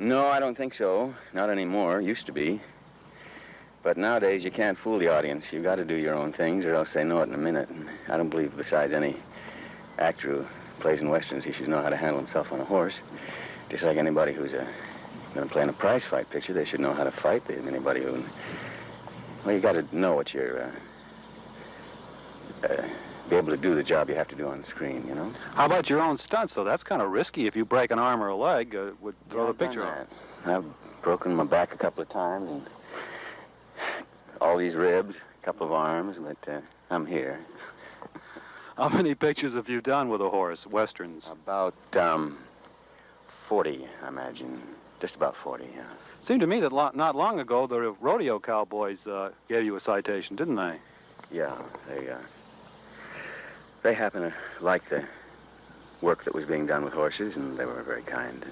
No, I don't think so. Not anymore. Used to be. But nowadays, you can't fool the audience. You've got to do your own things, or else they know it in a minute. And I don't believe, besides any actor who plays in westerns, he should know how to handle himself on a horse. Just like anybody who's going to play in a prize fight picture, they should know how to fight. Anybody who... Well, you got to know what you're... be able to do the job you have to do on the screen, you know? How about your own stunts, though? That's kind of risky. If you break an arm or a leg, would throw the picture off. I've broken my back a couple of times, and all these ribs, a couple of arms, but I'm here. How many pictures have you done with a horse, westerns? About 40, I imagine. Just about 40, yeah. It seemed to me that not long ago, the rodeo cowboys gave you a citation, didn't they? Yeah, they happen to like the work that was being done with horses, and they were very kind.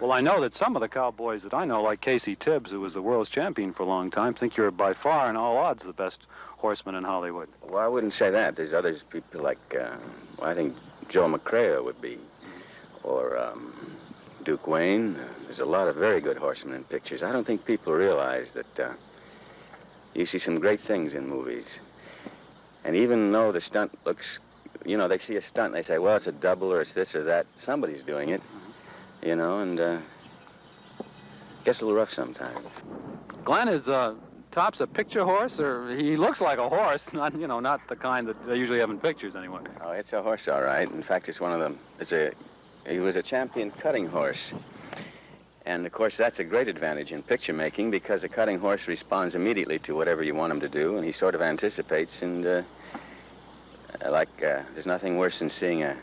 Well, I know that some of the cowboys that I know, like Casey Tibbs, who was the world's champion for a long time, think you're by far, in all odds, the best horseman in Hollywood. Well, I wouldn't say that. There's others, people like, I think Joe McCrea would be, or Duke Wayne. There's a lot of very good horsemen in pictures. I don't think people realize that you see some great things in movies. And even though the stunt looks, you know, they see a stunt and they say, well, it's a double or it's this or that, somebody's doing it. You know, and gets a little rough sometimes. Glenn, is Top's a picture horse, or he looks like a horse, not the kind that they usually have in pictures anyway? Oh, it's a horse, all right. In fact, it's one of them. He was a champion cutting horse. And, of course, that's a great advantage in picture making because a cutting horse responds immediately to whatever you want him to do, and he sort of anticipates, and there's nothing worse than seeing a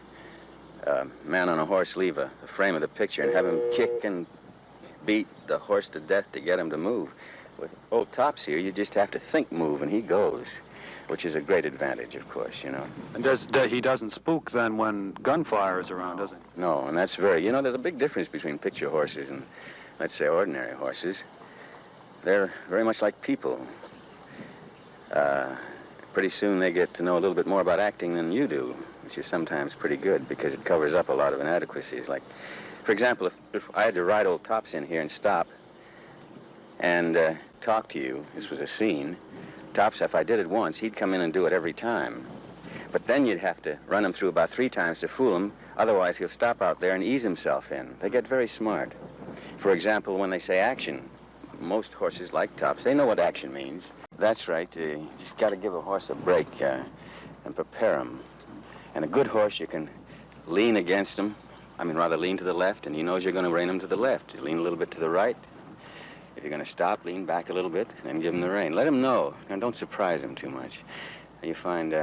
man on a horse leave the frame of the picture and have him kick and beat the horse to death to get him to move. With old Top's here, you just have to think move, and he goes, which is a great advantage, of course, you know. And he doesn't spook then when gunfire is around, does he? No, and that's there's a big difference between picture horses and, let's say, ordinary horses. They're very much like people. Pretty soon they get to know a little bit more about acting than you do, which is sometimes pretty good because it covers up a lot of inadequacies. Like, for example, if I had to ride old Tops in here and stop and talk to you, this was a scene, Tops, if I did it once, he'd come in and do it every time. But then you'd have to run him through about 3 times to fool him, otherwise he'll stop out there and ease himself in. They get very smart. For example, when they say action, most horses like Tops, they know what action means. That's right. You just got to give a horse a break and prepare him. And a good horse, you can lean against him. Rather lean to the left, and he knows you're going to rein him to the left. You lean a little bit to the right. If you're going to stop, lean back a little bit, and then give him the rein. Let him know, and don't surprise him too much. And you find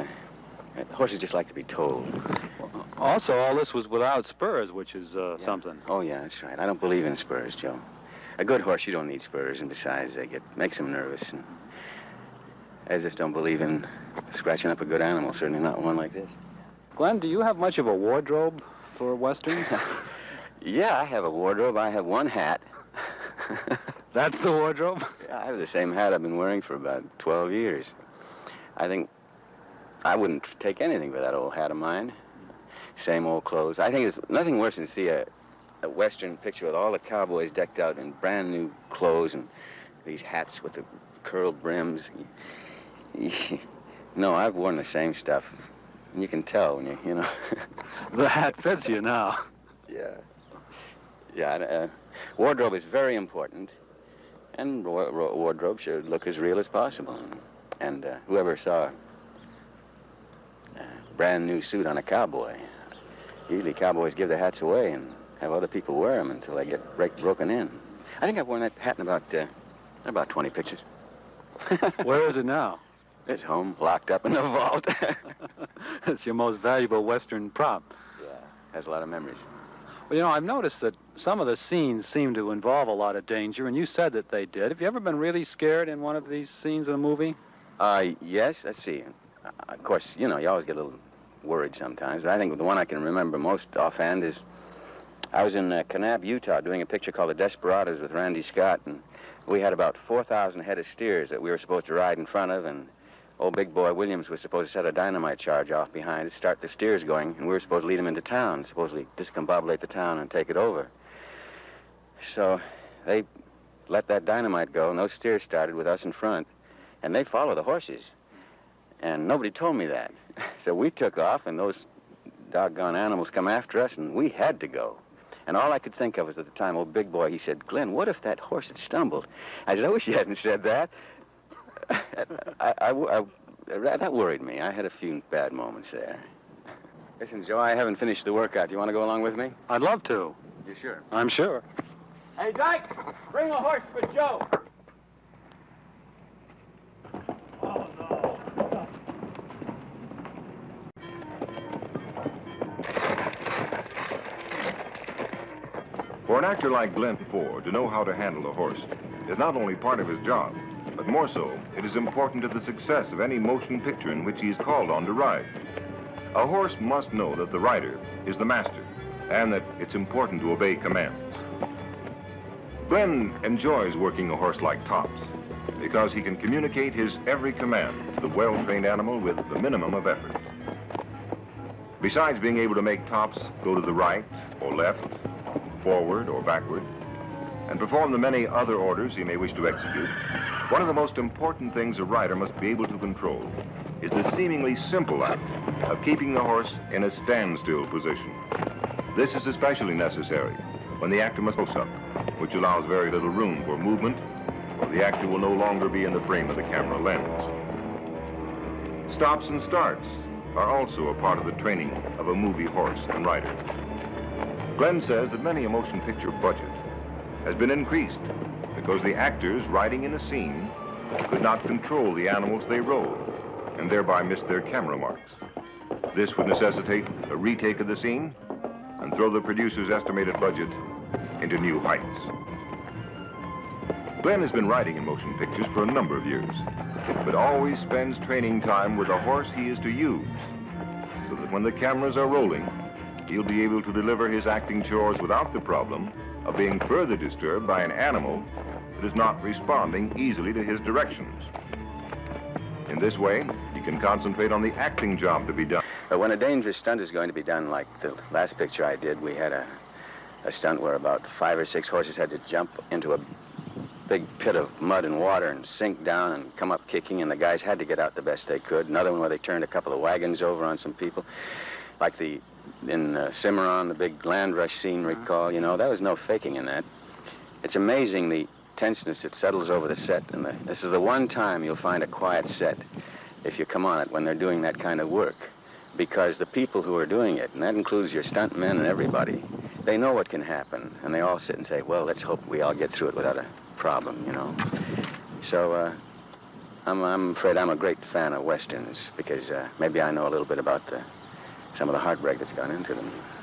horses just like to be told. Also, all this was without spurs, which is something. Oh, yeah, that's right. I don't believe in spurs, Joe. A good horse, you don't need spurs, and besides, makes him nervous. And I just don't believe in scratching up a good animal, certainly not one like this. Glenn, do you have much of a wardrobe for westerns? Yeah, I have a wardrobe. I have one hat. That's the wardrobe? Yeah, I have the same hat I've been wearing for about 12 years. I think I wouldn't take anything for that old hat of mine. Same old clothes. I think there's nothing worse than to see a western picture with all the cowboys decked out in brand new clothes and these hats with the curled brims. No, I've worn the same stuff. And you can tell when you know. The hat fits you now. Yeah. Yeah, wardrobe is very important. And wardrobe should look as real as possible. And whoever saw a brand new suit on a cowboy, usually cowboys give their hats away and have other people wear them until they get broken in. I think I've worn that hat in about 20 pictures. Where is it now? It's home, locked up in the vault. It's your most valuable Western prop. Yeah, has a lot of memories. Well, you know, I've noticed that some of the scenes seem to involve a lot of danger, and you said that they did. Have you ever been really scared in one of these scenes in a movie? Yes, let's see. Of course, you know, you always get a little worried sometimes, but I think the one I can remember most offhand is I was in Kanab, Utah, doing a picture called The Desperados with Randy Scott, and we had about 4,000 head of steers that we were supposed to ride in front of, and old big boy Williams was supposed to set a dynamite charge off behind to start the steers going, and we were supposed to lead them into town, supposedly discombobulate the town and take it over. So they let that dynamite go, and those steers started with us in front, and they follow the horses. And nobody told me that. So we took off, and those doggone animals come after us, and we had to go. And all I could think of was at the time, old big boy, he said, "Glenn, what if that horse had stumbled?" I said, "I wish you hadn't said that." That worried me. I had a few bad moments there. Listen, Joe, I haven't finished the workout. You want to go along with me? I'd love to. You sure? I'm sure. Hey, Dyke, bring a horse for Joe. Oh, no. For an actor like Glenn Ford to know how to handle a horse is not only part of his job, but more so, it is important to the success of any motion picture in which he is called on to ride. A horse must know that the rider is the master and that it's important to obey commands. Glenn enjoys working a horse like Tops because he can communicate his every command to the well-trained animal with the minimum of effort. Besides being able to make Tops go to the right or left, forward or backward, and perform the many other orders he may wish to execute, one of the most important things a rider must be able to control is the seemingly simple act of keeping the horse in a standstill position. This is especially necessary when the actor must close up, which allows very little room for movement, or the actor will no longer be in the frame of the camera lens. Stops and starts are also a part of the training of a movie horse and rider. Glenn says that many a motion picture budget has been increased because the actors riding in a scene could not control the animals they rode and thereby missed their camera marks. This would necessitate a retake of the scene and throw the producer's estimated budget into new heights. Glenn has been riding in motion pictures for a number of years, but always spends training time with the horse he is to use, so that when the cameras are rolling, he'll be able to deliver his acting chores without the problem of being further disturbed by an animal that is not responding easily to his directions. In this way, he can concentrate on the acting job to be done. But when a dangerous stunt is going to be done, like the last picture I did, we had a stunt where about 5 or 6 horses had to jump into a big pit of mud and water and sink down and come up kicking, and the guys had to get out the best they could. Another one where they turned a couple of wagons over on some people. Like in Cimarron, the big land rush scene, recall, you know, there was no faking in that. It's amazing the tenseness that settles over the set, and this is the one time you'll find a quiet set if you come on it when they're doing that kind of work, because the people who are doing it, and that includes your stuntmen and everybody, they know what can happen, and they all sit and say, well, let's hope we all get through it without a problem, you know. So I'm afraid I'm a great fan of Westerns, because maybe I know a little bit about some of the heartbreak that's gone into them.